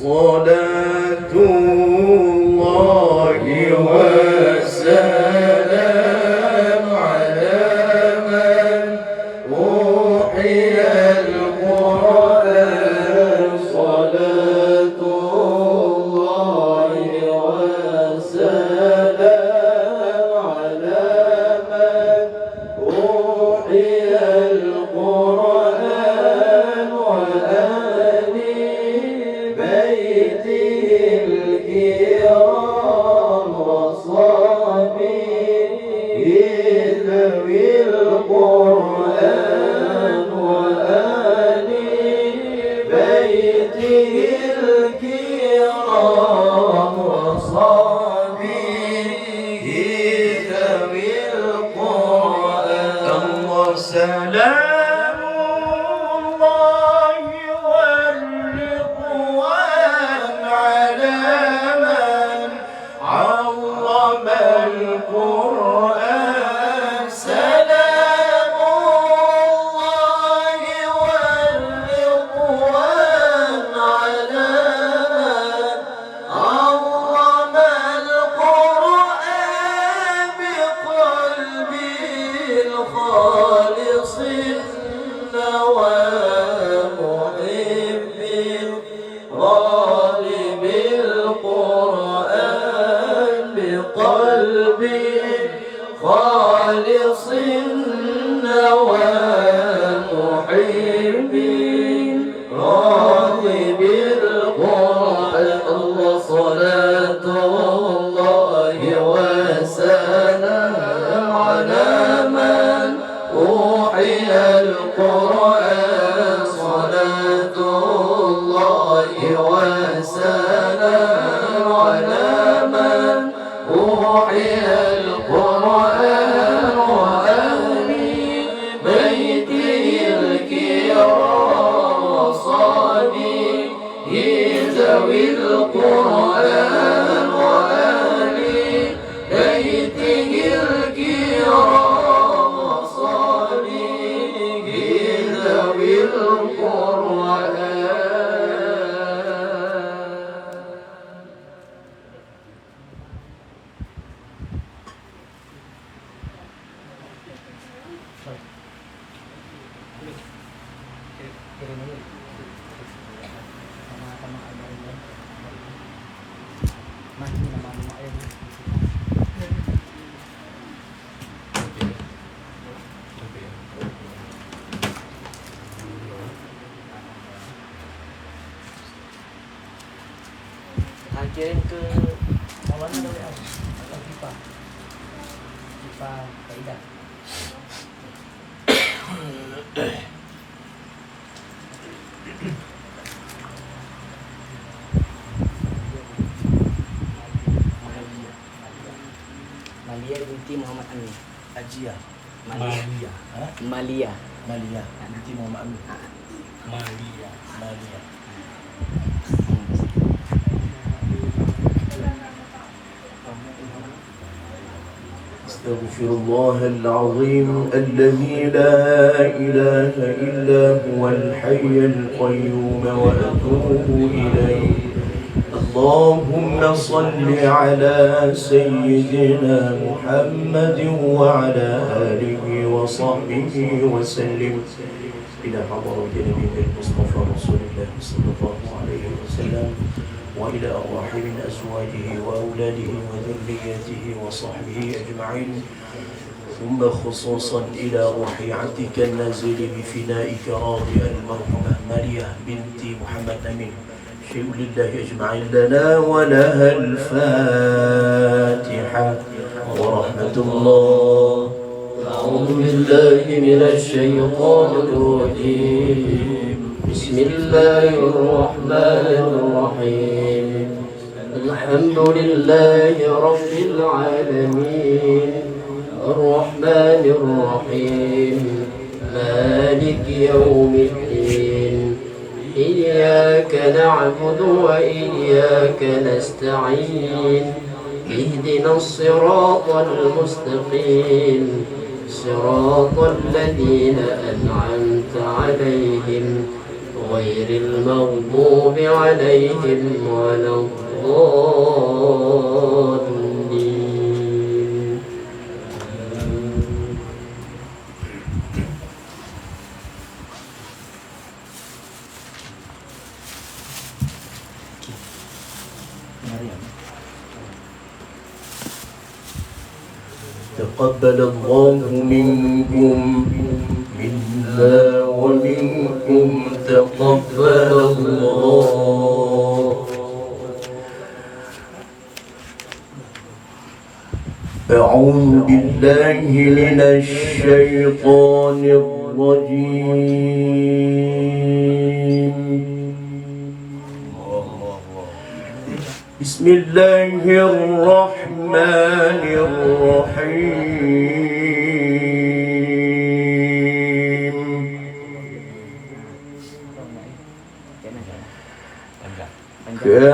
صلاة الله وسلام على من أوحي القرآن. صلاة الله وسلام على من أوحي القرآن وآل بيته الكرام وصحبه ذوي القرآن وآل بيته الكرام وصحبه ذوي القرآن. الله سلام الله والرضوان على من عظم القرآن. سلام الله والرضوان على من عظم القرآن بقلبه الخالص ومحب غالب القرآن بقلبه خالص ومحب غالب القرآن. الله صلاة الله وسلام على من أوحي القرآن. صلاة الله وسلام على من أوحي القرآن وآل بيته الكرام وصحبه ذوي القرآن وآل بيته الكرام وصحبه ذوي القرآن. Kirim ke kawan atau WA atau pipa Faidah. Malia binti Muhammad Amin. Ajia. Malia. Malia. Malia. Binti Muhammad Amin. Malia. أستغفر الله العظيم الذي لا إله إلا هو الحي القيوم وأتوب إليه. اللهم صل على سيدنا محمد وعلى آله وصحبه وسلم إلى حضرة نبينا المصطفى رسول الله صلى الله عليه وسلم وإلى أرواح من أزواجه وأولاده وذريته وصحبه أجمعين، ثم خصوصا إلى روح عبدك النازل بفنائك راضيا المرحومة ماريا بنت محمد أمين. شيء لله أجمعين لنا ولها الفاتحة ورحمة الله. أعوذ بالله من الشيطان الرجيم. بسم الله الرحمن الرحيم. الحمد لله رب العالمين الرحمن الرحيم مالك يوم الدين. إياك نعبد وإياك نستعين. اهدنا الصراط المستقيم صراط الذين أنعمت عليهم غير المغضوب عليهم ولا الضالين. تقبل الله منكم منا ومنكم تقبل الله. أعوذ بالله من الشيطان الرجيم. بسم الله الرحمن الرحيم. كافها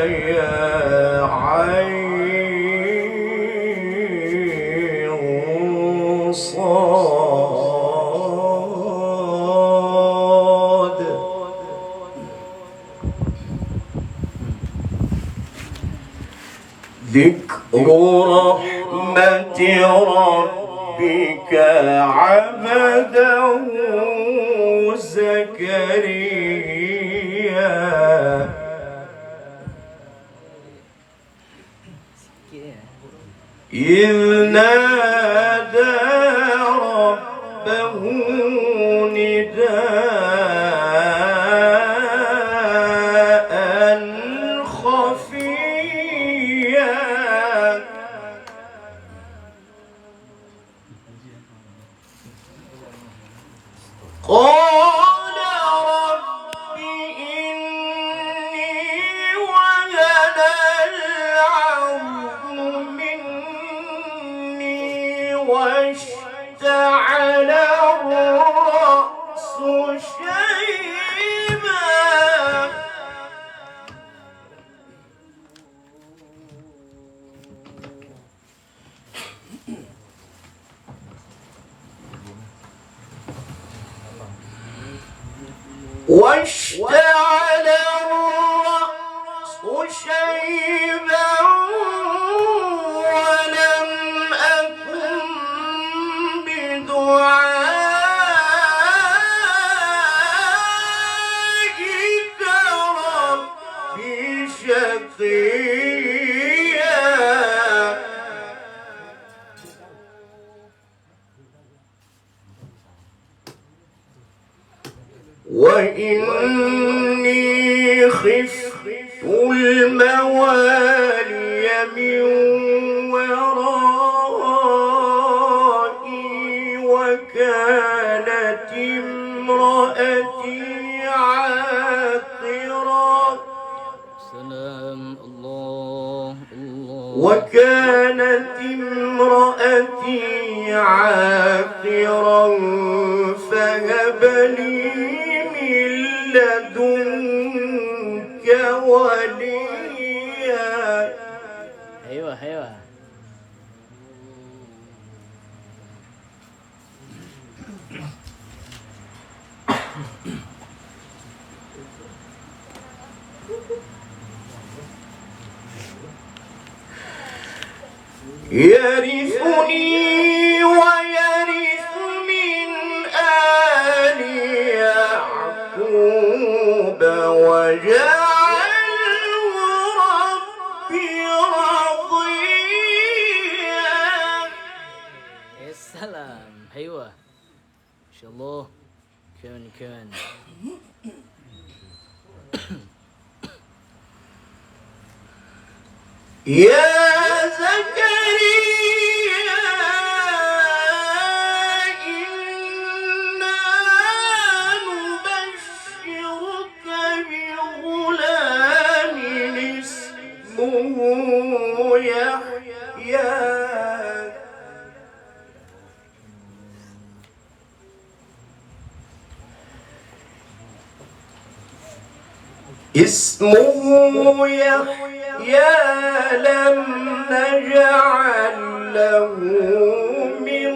يا عين صاد. ذكر رحمة ربك عبده زكريا إذ نادى ربه نداء خفيا قال رب إني وهن العظم مني واشتعل الرأس شيبا واشتعل الرأس شيبا ولم أكن بدعائك رب شقيا. وإني خفت الموالي من ورائي وكانت امرأتي عاقرا. سلام الله الله. وكانت امرأتي عاقرا فهب لي من لدنك وليا. أيوة أيوة. يرثني ويرث من آل يعقوب واجعله ربي رضيا. يا سلام. أيوة إن شاء الله. كان يا زكريا إنا نبشرك بغلام اسمه يحيى لم نجعل له من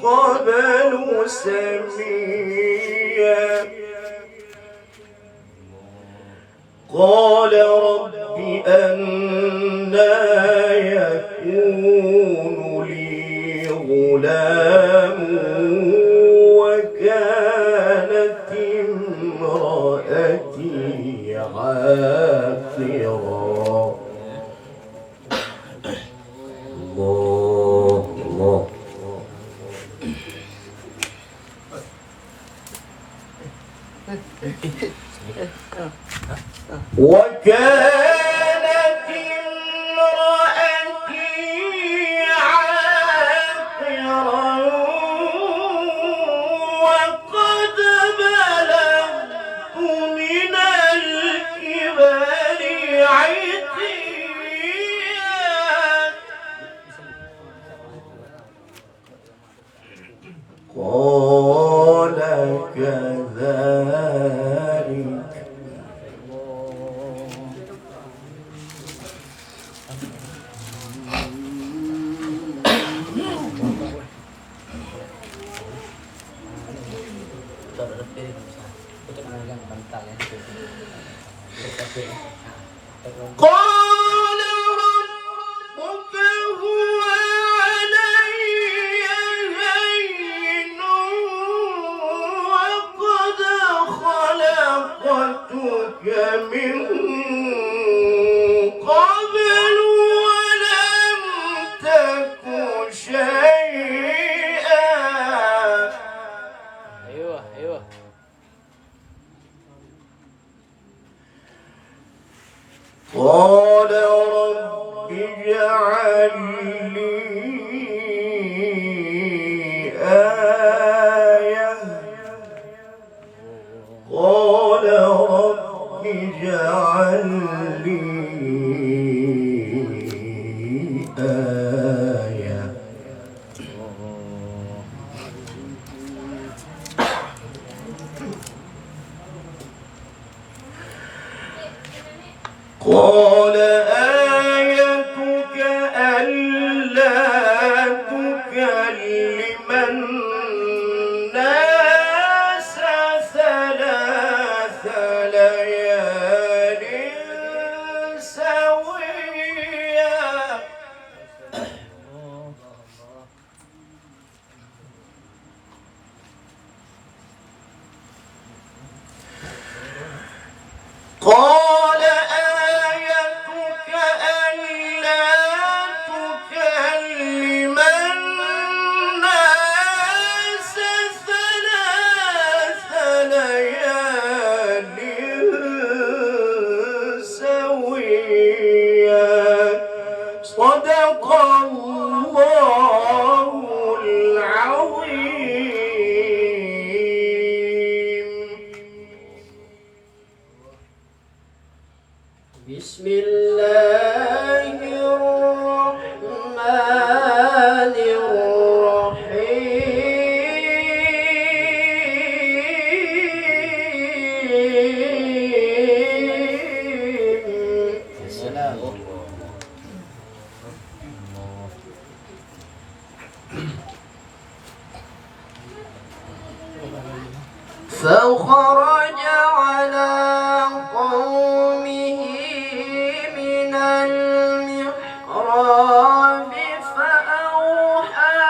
قبل سميا قال رب أنى يكون لي غلام وكانت امرأتي عاقرا. الله الله. وكانت امرأتي عاقرا وقد بلغت من الكبر عتيا قال كذلك قال ربك هو علي هين وقد خلقتك من قبل ولم تك شيئا. ايوه ايوه. قال رب اجعل لي آية قال رب اجعل لي آية قال آيتك ألا تكلم الناس ثلاث ليال سويا. قال آيتك ألا تكلم الناس ثلاث ليال سويا. صدق الله العظيم. بسم الله الرحمن الرحيم. السلام. فخرج على قومه من المحراب فأوحى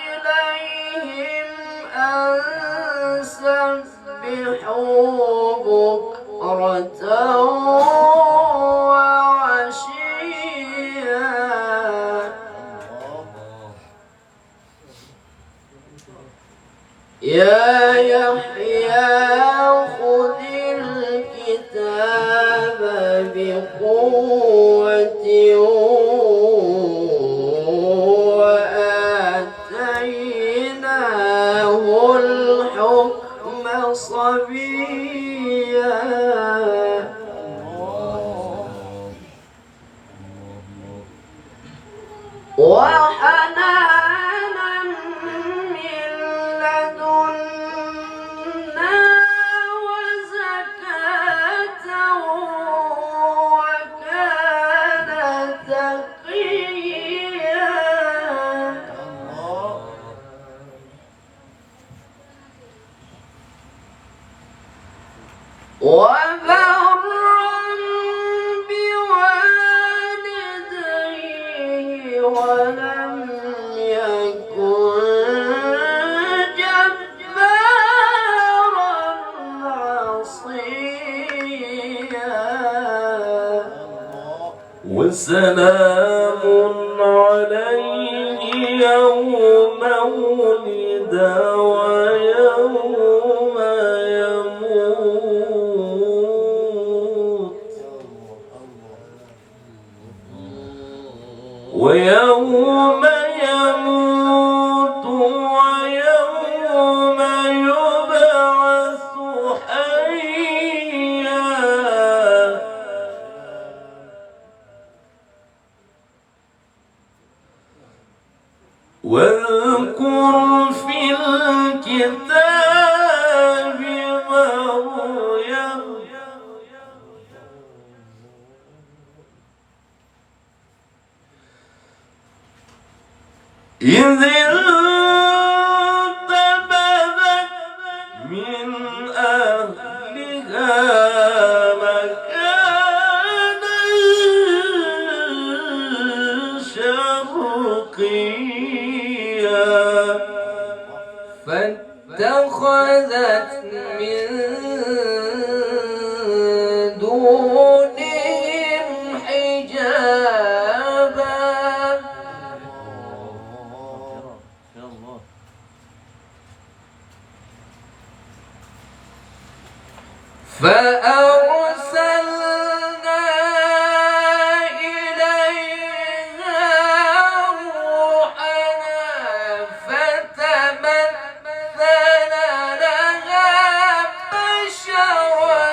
إليهم أن سبحوا بكرة وعشيا. يا يحيى خذ الكتاب بقوة وآتيناه الحكم صبيا. وحنانا من لدنا وزكاة ولم يكن جبارا عصيا وسلام عليه يوم ولد ويوم يموت ويوم يموت ويوم يبعث حيا واذكر في الكتاب مريم إذ انتبذت من أهلها مكانا شرقيا فاتخذت من دونهم حجابا فأرسلنا إليها روحنا فتمثل لها بشرا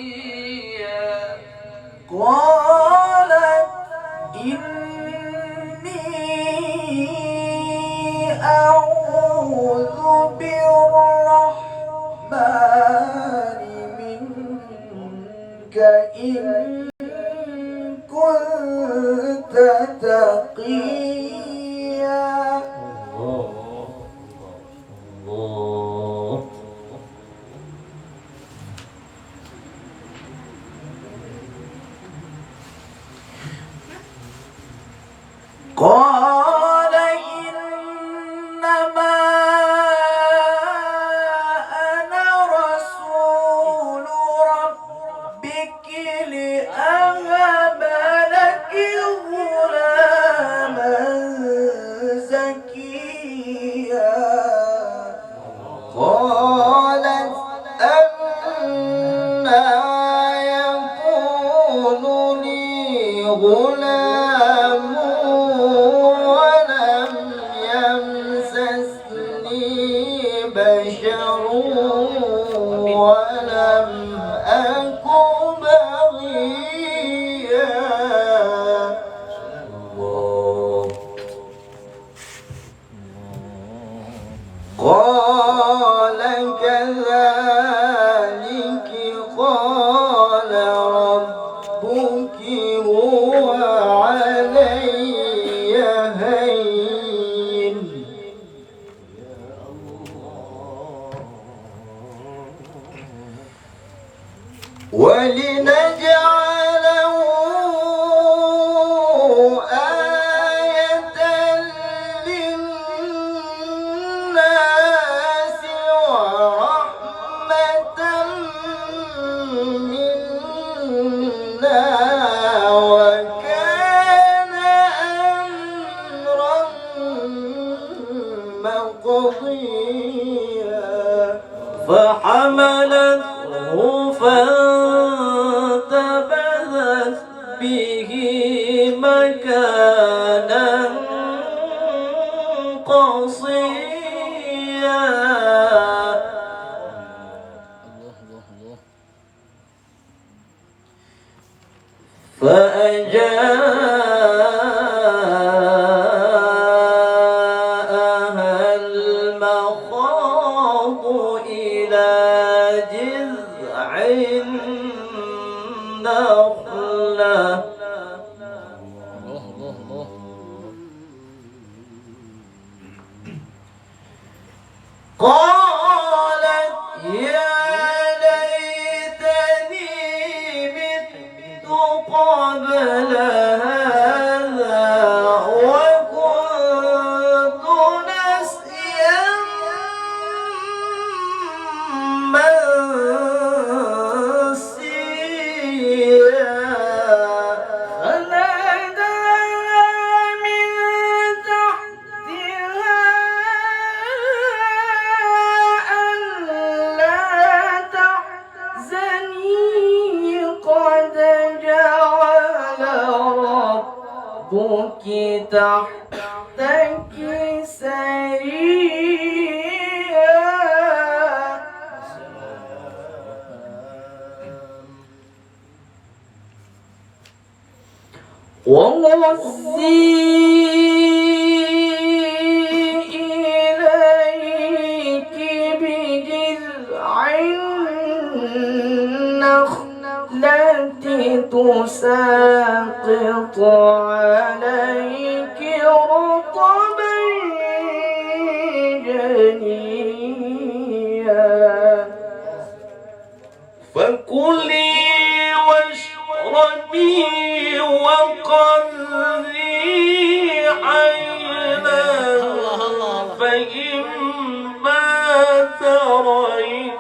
سويا قالت إني أعوذ بالرحمن منك إن كنت تقيا الله قال إنما أنا رسول ربك لأهب لك غلاما زكيا قالت أنى يكون لي غلام ولم يمسسني بشر ولم أك بغيا قال كذلك قال ربك هو علي هين ولنجعله آية للناس ورحمة منا وكان أمرا مقضيا فحملته فانتبذت به مكانا قصيا الله الله الله. فأجاءها المخاض إلى جذع النخلة الله الله الله. قالت يا ليتني مت قبل هذا وكنت نسيا منسيا فناداها من تحتها ألا تحزني قد جعل ربك تحتك سريا وهزي إليك بجذع النخلة تساقط عليك رطبا جنيا فكلي واشربي وقري عينا فإما ترين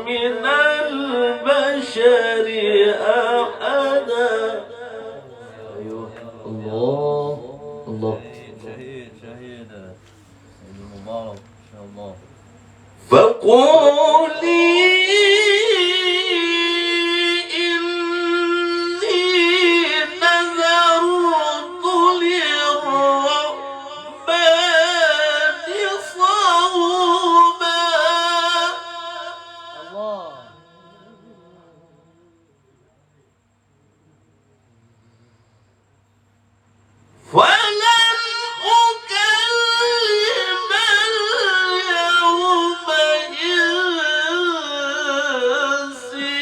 من البشر أحدا. الله الله شهيد المبارك إن شاء الله. فقولي ولن أكلم اليوم إنسيا.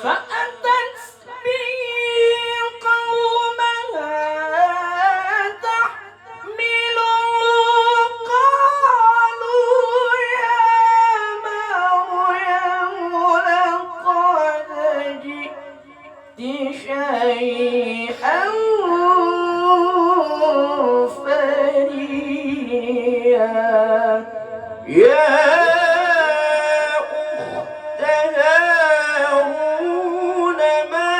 فأتت به قومها تحمله قالوا يا مريم لقد جئت شيئا فريا يا أخت هارون ما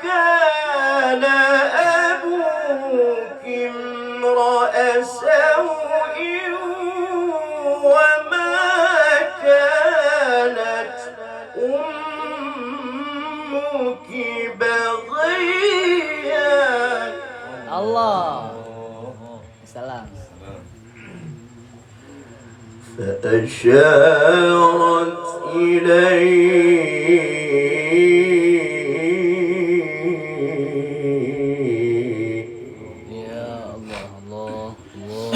كان أبوك امرأ سوء وما كانت أمك بغيا. الله سلام. فأشارت إليه يا الله الله الله.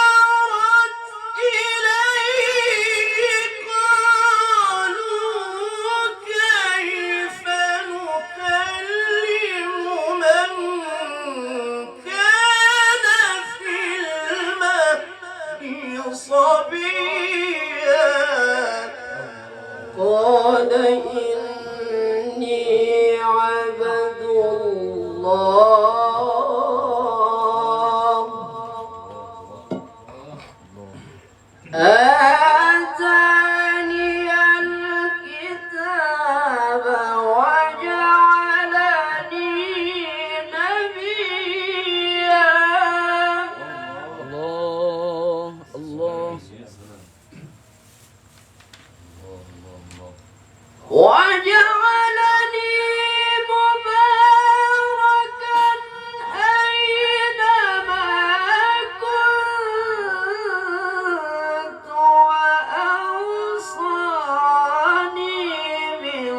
فأشارت إليه قالوا كيف نكلم من كان في المهد صبيا. قال إني عبد الله آتاني الكتاب وجعلني نبيا الله الله. وجعلني مباركا أينما كنت وأوصاني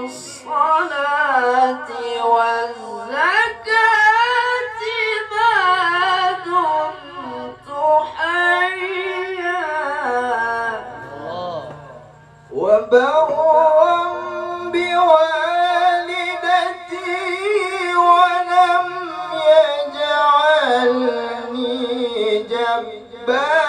بالصلاة والزكاة ما دمت حيا وبرا بوالدتي ولم يجعلني جبارا ما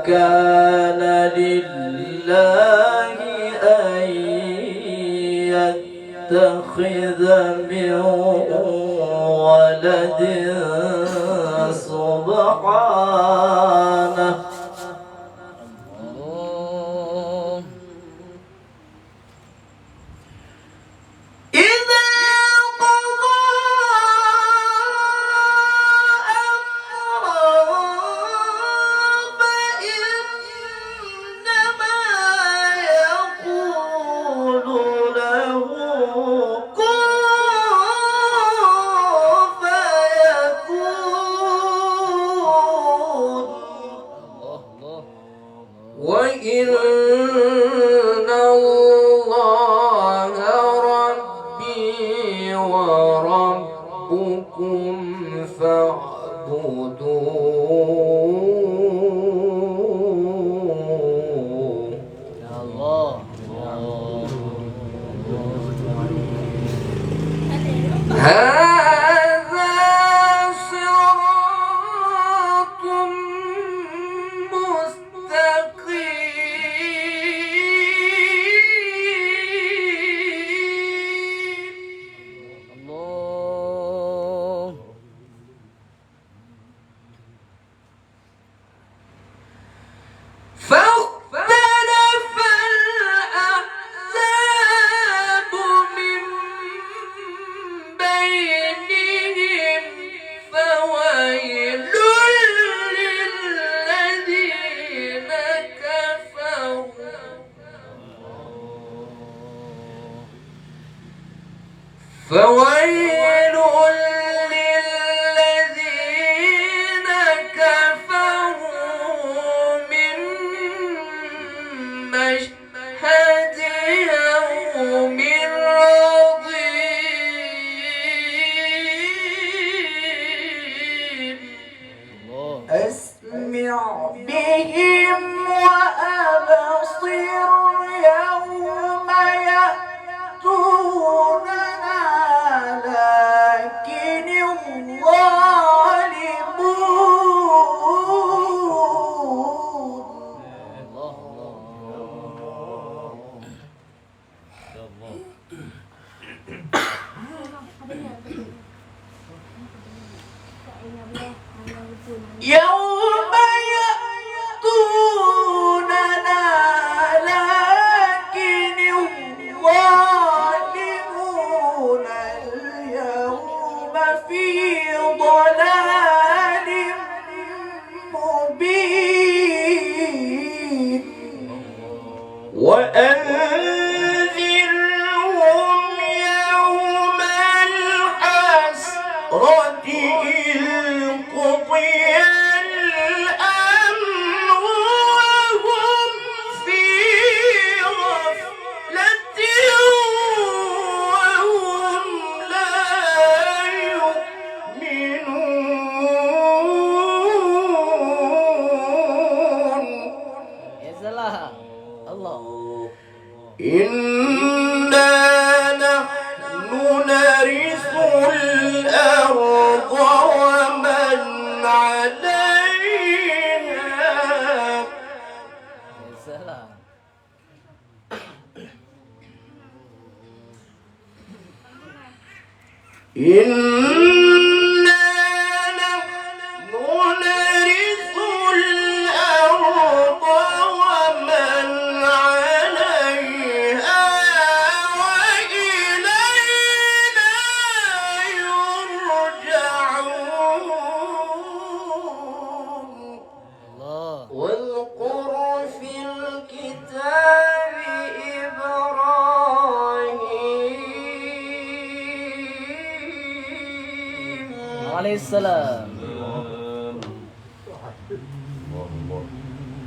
كان لله أن يتخذ من ولد سبحانه وإن الله ربي وربكم فاعبدوه يا الله هذا صراط مستقيم الله فاختلف الأحزاب من بينهم فويل للذين كفروا فويل للذين كفروا من مشهد يوم عظيم أسمع بهم وأبصر يوم يأتوننا لكن يوم يأتوننا لكن الظالمون اليوم في ضلال مبين وأنذرهم يوم الحسرة إذ قضي الأمر وهم في غفلة وهم لا يؤمنون يا سلام الله إنا نحن نرث الأرض ومن عليها يا سلام إنا نحن نرث السلام.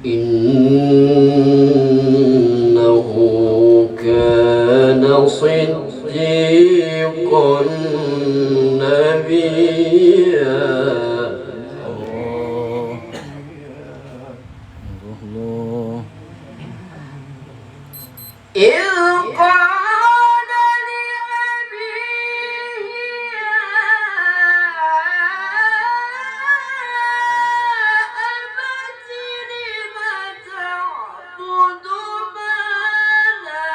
إنه كان صديقا نبيا. الله. إذ قال لأبيه يا أبت لم تعبد ما لا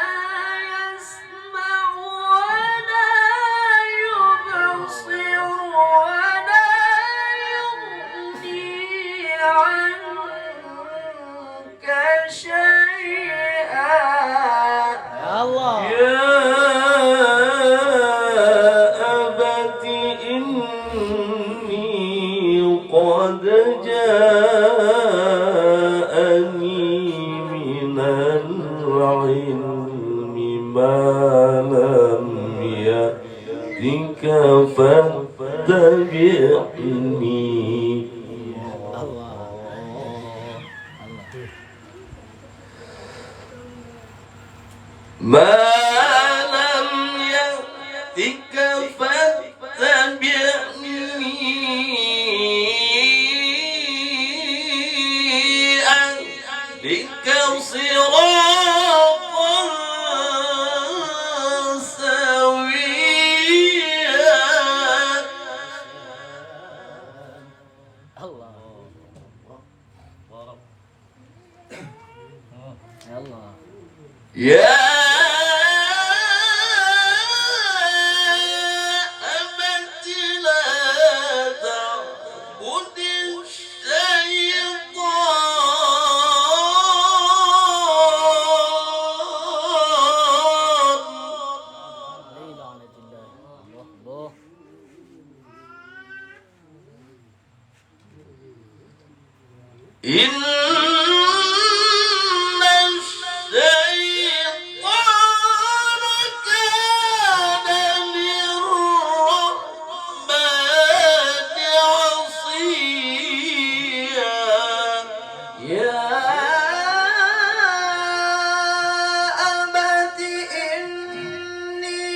يسمع ولا يبصر ولا يغني عنك شيئا. يا الله. يا أبت إني قد جاءني من العلم ما لم يأتك فاتبعني. ما لم يأتك فاتبعني أهدك صراطا سويا. الله. يا الله. يا أبت لا تعبد الشيطان. لعنة الله. الله. إن الشيطان كان للرحمن عصيا. يا أبت إني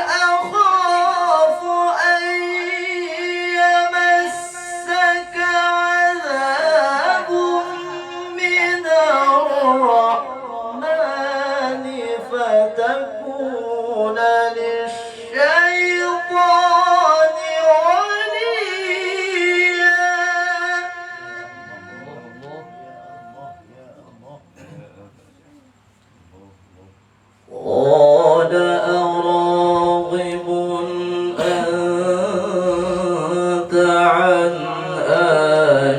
أخاف أن يمسك عذاب من الرحمن فتكون للشيطان وليا. قال أراغب أنت عن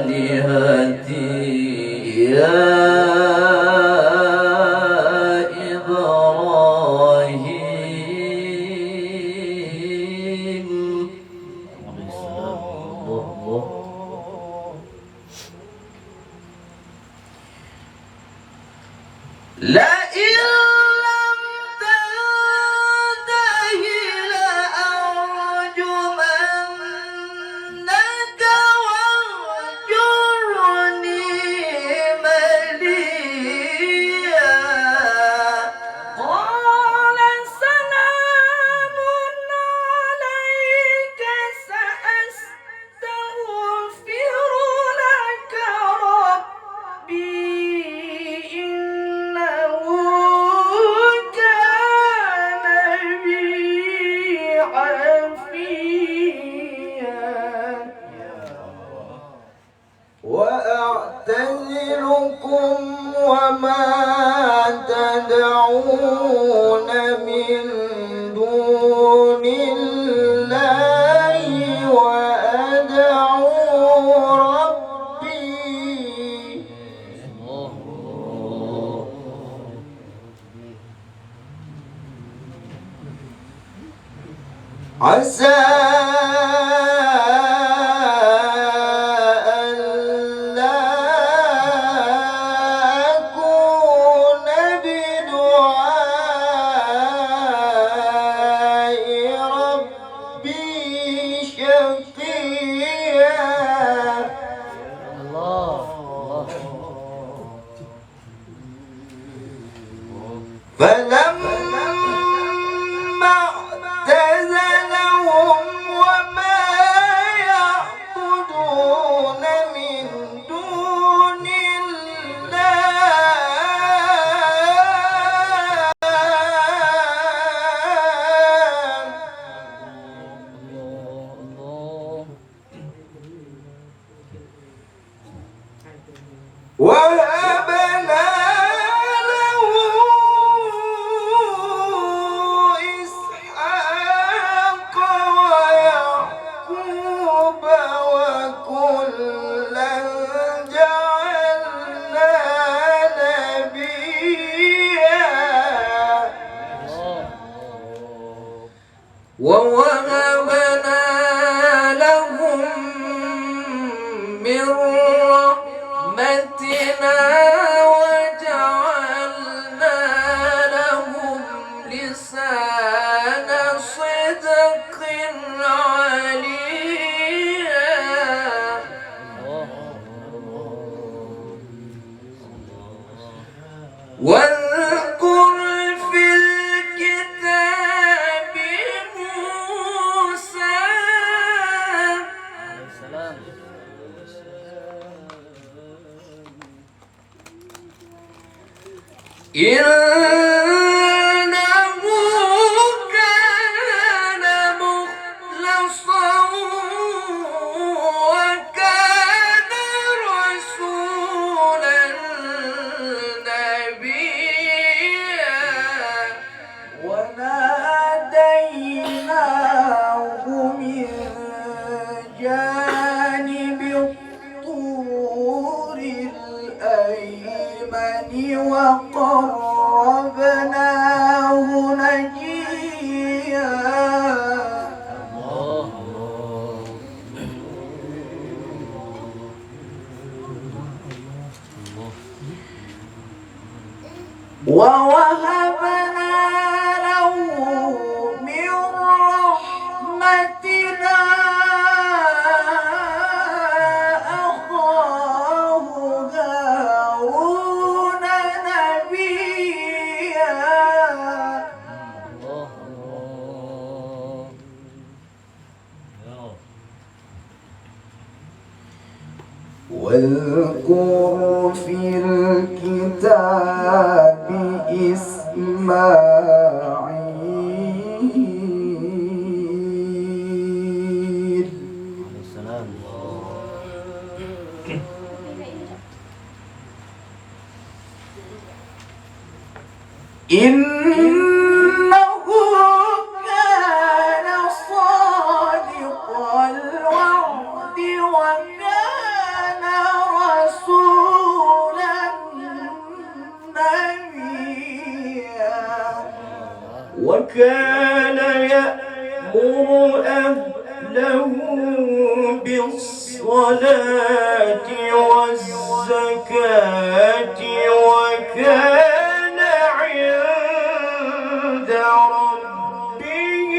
آلهتي يا إبراهيم. لئن لم تنته لأرجمنك واهجرني مليا. قال سلام عليك سأستغفر لك ربي إنه كان بي حفيا. وأعتزلكم وما تدعون من دون الله وأدعو ربي عسى ألا أكون بدعاء ربي شقيا. فلما اعتزلهم وما يعبدون من دون وهبنا له إسحاق ويعقوب وكلا جعلنا نبيا ووهبنا لهم من رحمتنا وجعلنا لهم لسان صدق عليا واذكر في الكتاب موسى السلام. إنه كان مخلصا وكان رسولا نبيا وناديناه من جانب الطور الأيمن وقربناه نجيا ووهبنا له من رحمتنا أخاه هارون نبيا واذكر في الكتاب إسماعيل السلام. إنه كان صادق الوعد وكان رسولا نبيا وكان يأمر أهله بالصلاة والزكاة وكان عند ربه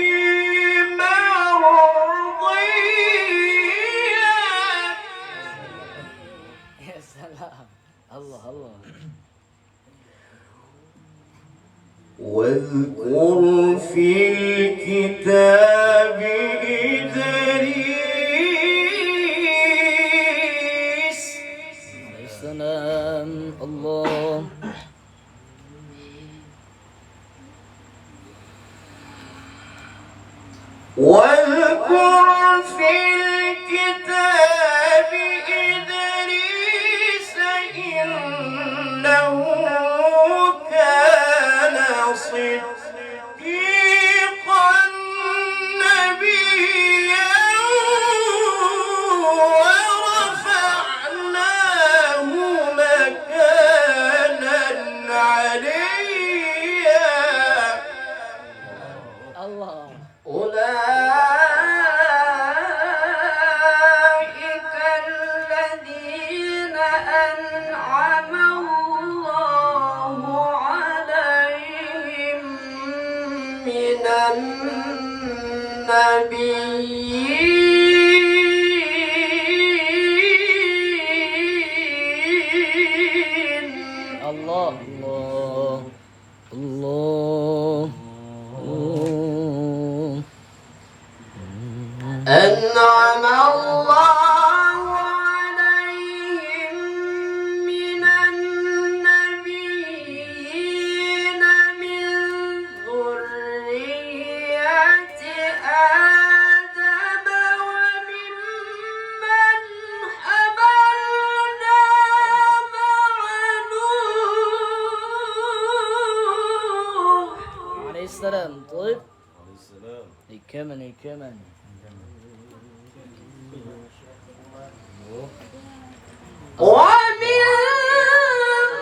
مرضيا يا سلام. الله الله. واذكر في الكتاب إدريس السلام. الله. واذكر في الكتاب إدريس إنه كان صديقا نبيا ورفعناه مكانا عليا الله. أولئك الذين أنعم الله عليهم من النبيين الله الله. الله الله أنعم الله عليهم من النبيين من ذرية آدم وممن حملنا مع نوح عليه السلام. طيب كمان كمان ومن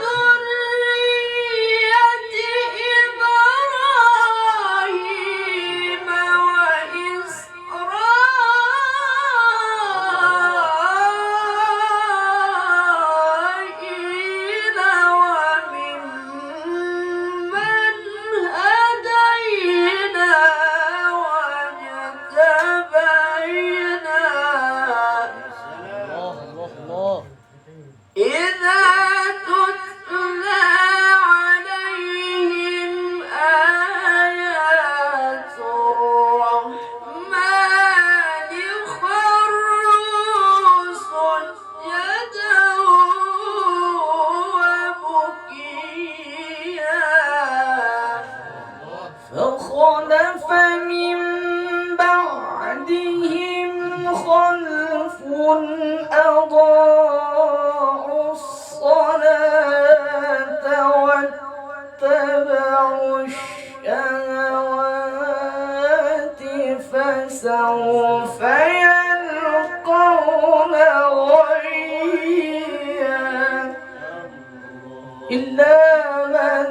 ذرية إبراهيم وإسرائيل وممن هدينا واجتبينا الله الله الله. إذا تتلى عليهم آيات الرحمن خروا سجدا وبكيا فخلف من بعدهم خلف أضاعوا الصلاة واتبعوا الشهوات فسوف يلقون غيا إلا من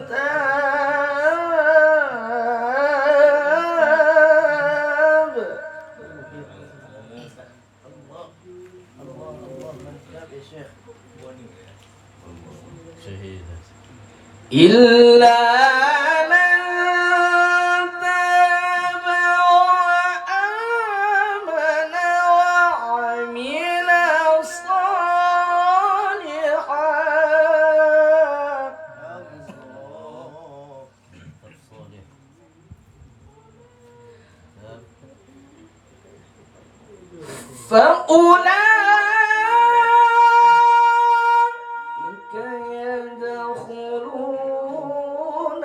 تاب إلا من تاب وآمن وعمل صالحا فأولئك يدخلون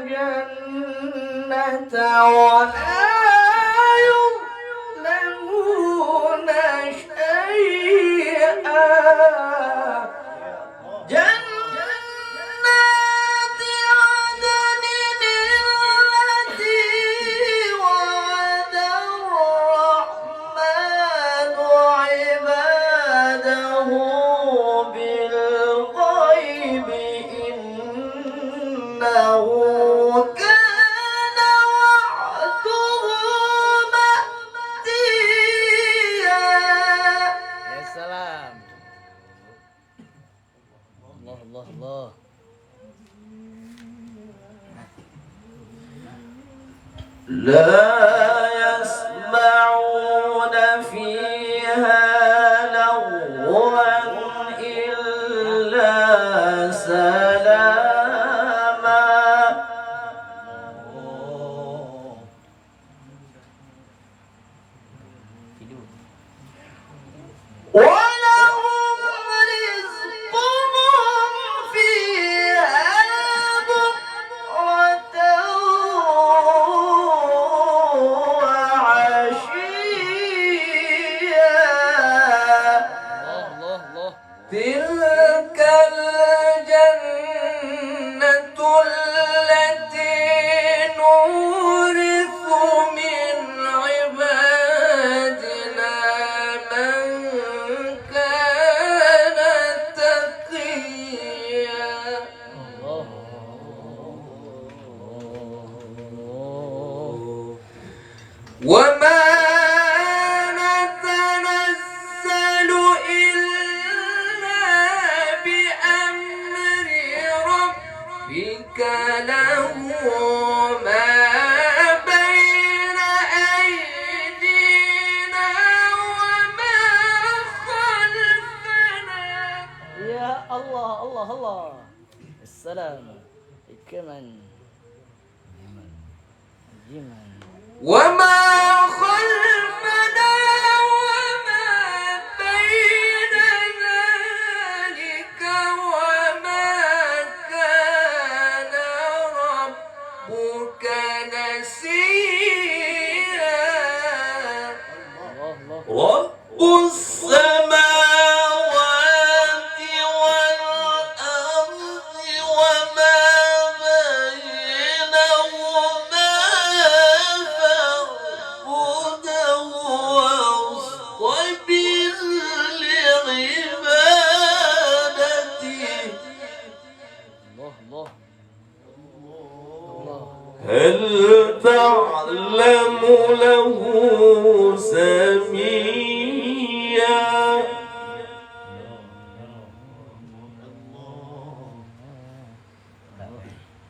الجنة ولا يظلمون شيئا جنات عدن التي وعد الرحمن عباده بالغيب إنه كان وعده مأتيا. يا سلام. الله الله الله. لا يسمعون فيها لغوا إلا سلاما ولهم رزقهم فيها بكرة وعشيا الله الله الله. تلك الجنة التي نورث من عبادنا من كان تقيا. الله. وما نتنزل إلا بأمر ربك له ما بين أيدينا وما خلفنا. يا الله الله الله. سلام. كمان جيمان. وما خلفنا وما بين ذلك وما كان ربك نسيا الله الله. رب السماوات والأرض وما بينهما فاعبده واصطبر لعبادته الله الله. الله. هل تعلم له سميا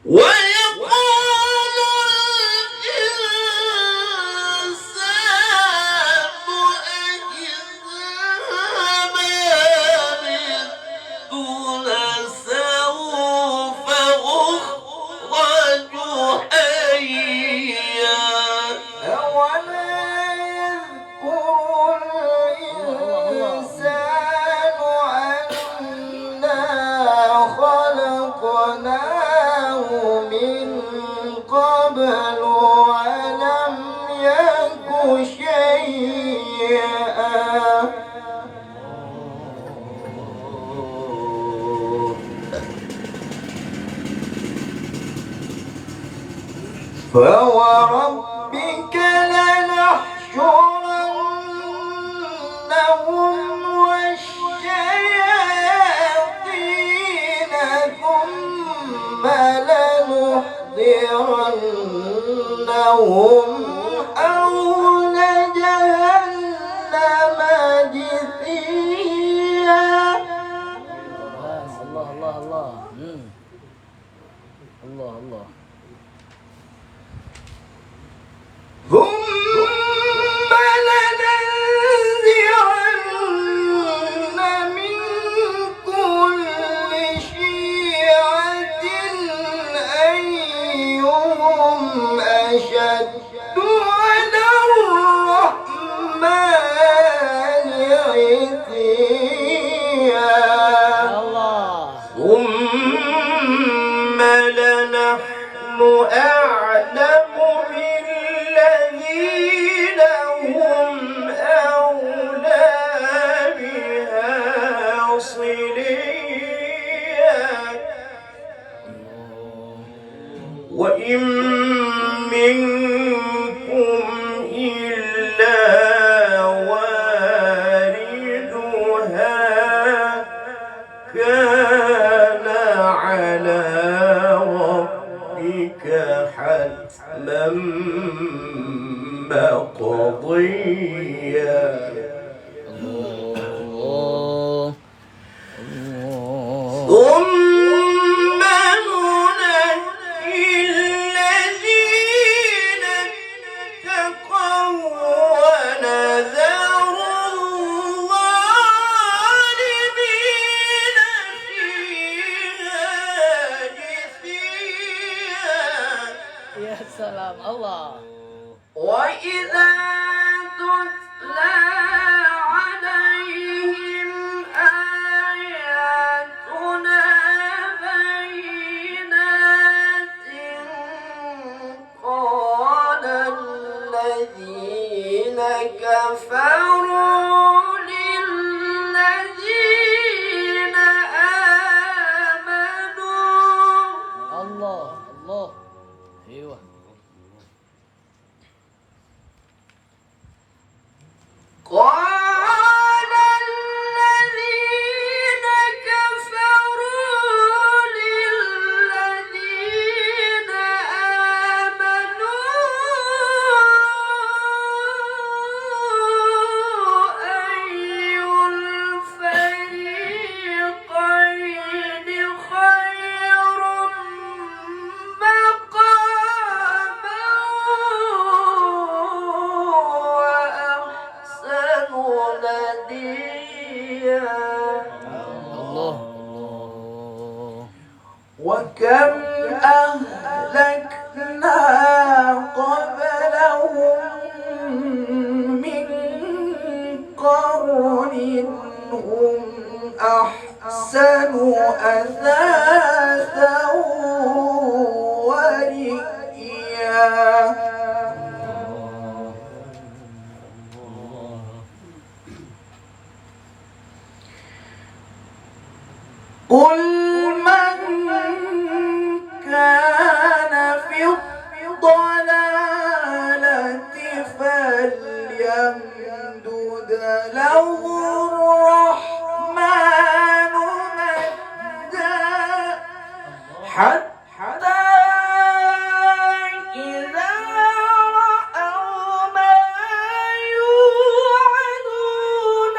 ويقول الإنسان أإذا سوف أخرج حيا أولا يذكر الإنسان أنا خلقناه من قبل ولم يك شيئا فوربك لنحشرنهم والشياطين ثم لنحضرنهم حول جهنم جثيا بس الله الله الله. الله الله. ثم لننزعن من كل شيعة أيهم أشد على الرحمن عتيا الله. ثم لنحن أعلم بالذين هم أولى بها صليا وإن منكم إلا واردها كان على ربك حتما مقضيا الله. الله. ثم ننجي الذين اتقوا ونذر الظالمين فيها جثيا يا سلام. الله. وإذا تتلى عليهم آياتنا بينات قال الذين كفروا للذين آمنوا الله الله. ايوه. وكم أهلكنا قبلهم من قرن هم أحسن أثاثا ورئيا. قل من كان في الضلالة فليمدد له الرحمن مدا حتى إذا رأوا ما يوعدون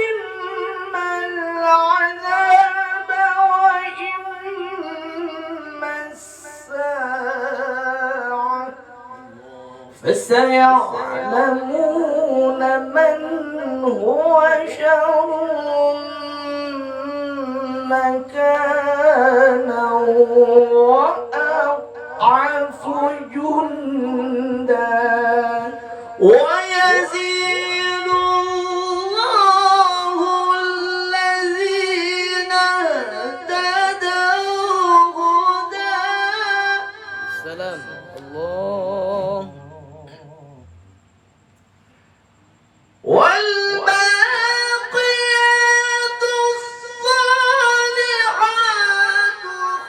إما العذاب وإما الساعة فسيعلمون من هو شر مكانا وأضعف جندا ويزيد الله الذين اهتدوا هدى. السلام. الله. والباقيات الصالحات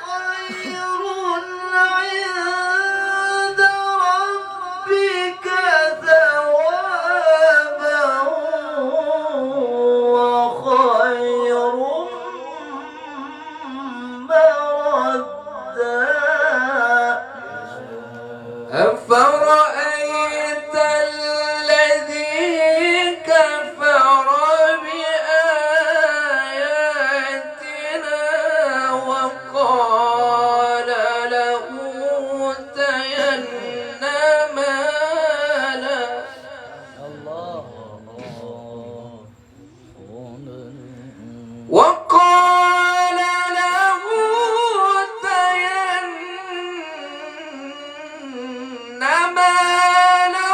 خير عند ربك ثوابا وخير مردا. أفرأيت الذي كفر بآياتنا وقال لأوتين مالا وقال لأوتين مالا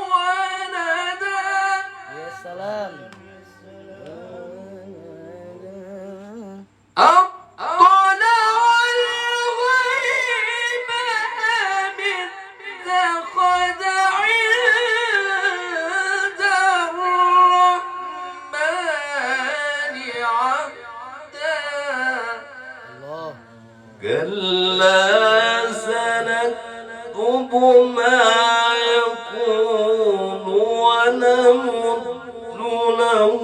وولدا. يا سلام. أطلع الغيب أم اتخذ عند الرحمن عهدا. الله. كلا سنكتب ما يقول ونمد له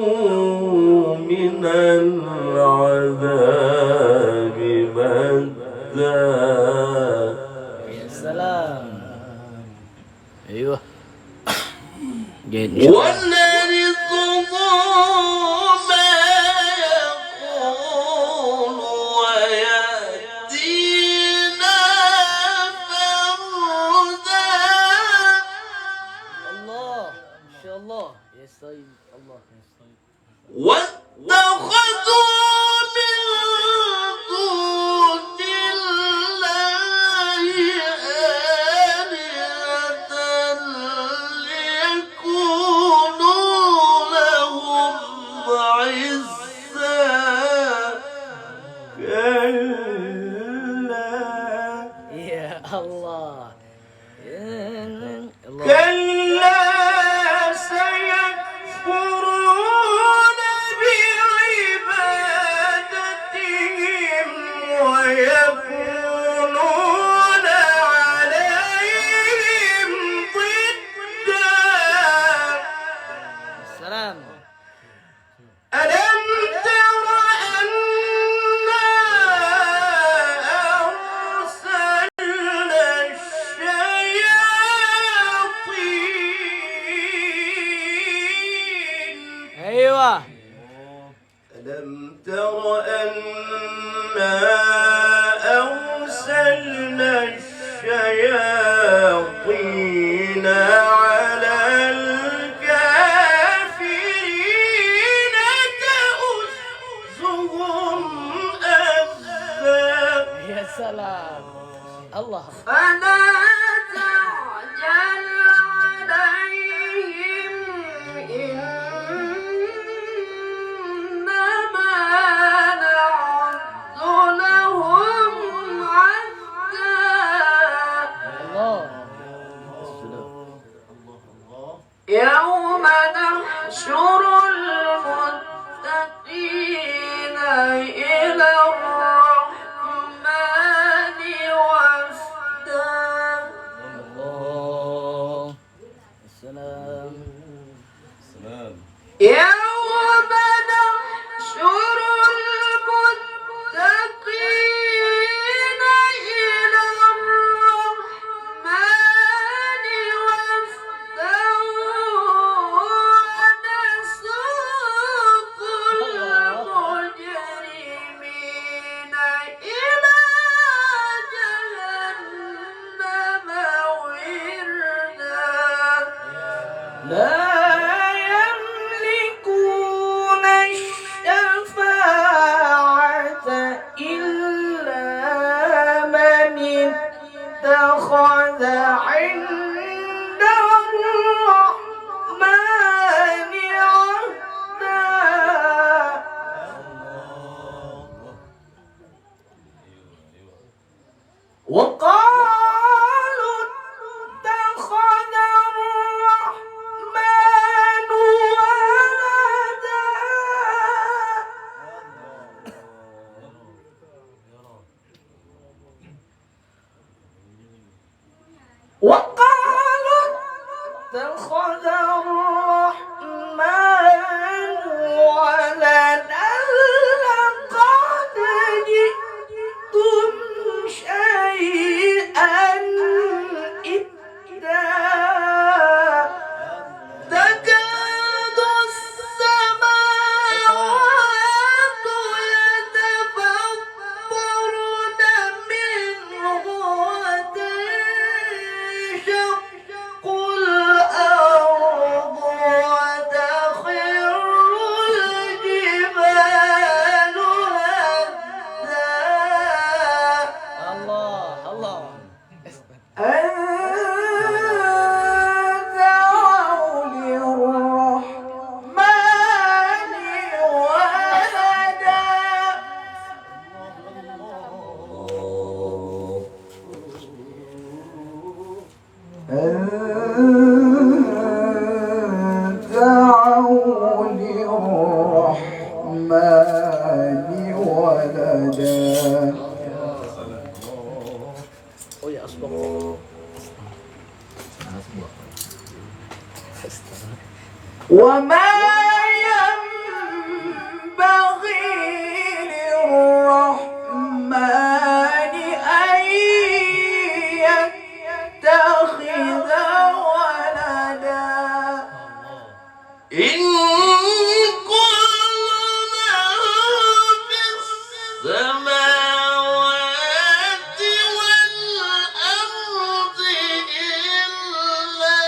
من العذاب مدا. يا سلام. ايوه. جيد. ونرثه ما يقول ويأتينا فردا. الله. ان شاء الله. يا سيد الله. يا سيد. واتخذوا من دون الله آلهة ليكونوا لهم عزا. كلا يا الله. يا الله. كلا سيكفرون بعبادتهم ويكونون عليهم ضدا. السلام. ألم تر أنا أرسلنا الشياطين. ايوه. ألم تر أنا أرسلنا الشياطين على الكافرين تؤزهم أزا. salam. Allah. فلا تعجل عليهم إنما نعد لهم عدا Allah. يوم نحشر المتقين إلى الرحمن وفدا Allah. Salam. يوم نحشر المتقين إلى الرحمن وفدا ونسوق المجرمين إلى جهنم وردا لا يملكون الشفاعة إلا من اتخذ عند الرحمن عهدا وقالوا اتخذ الرحمن ولدا وقالوا اتخذ الرحمن ولدا لقد جئتم شيئا إدا تكاد السماوات يتفطرن منه وتنشق الأرض وتخر الجبال هدا Allah. Allah. أن دعوا للرحمن ولدا أن دعوا للرحمن ولدا Oh ya, asbak. وما ينبغي للرحمن أن يتخذ ولدا إن كل من في السماوات والأرض إلا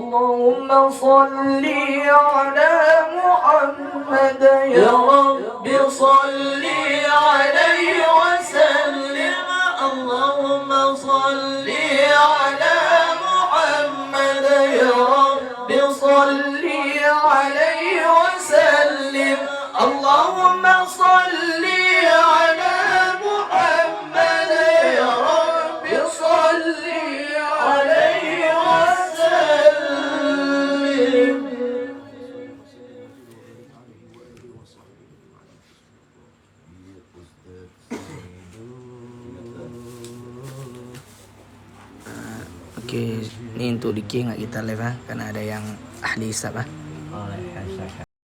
اللهم صل على محمد يا رب صل عليه وسلم اللهم صل على محمد يا رب صل عليه وسلم اللهم صل على محمد يا رب صل عليه وسلم. Okey, ni untuk dikir ingat kita live kan ada yang ahli hisab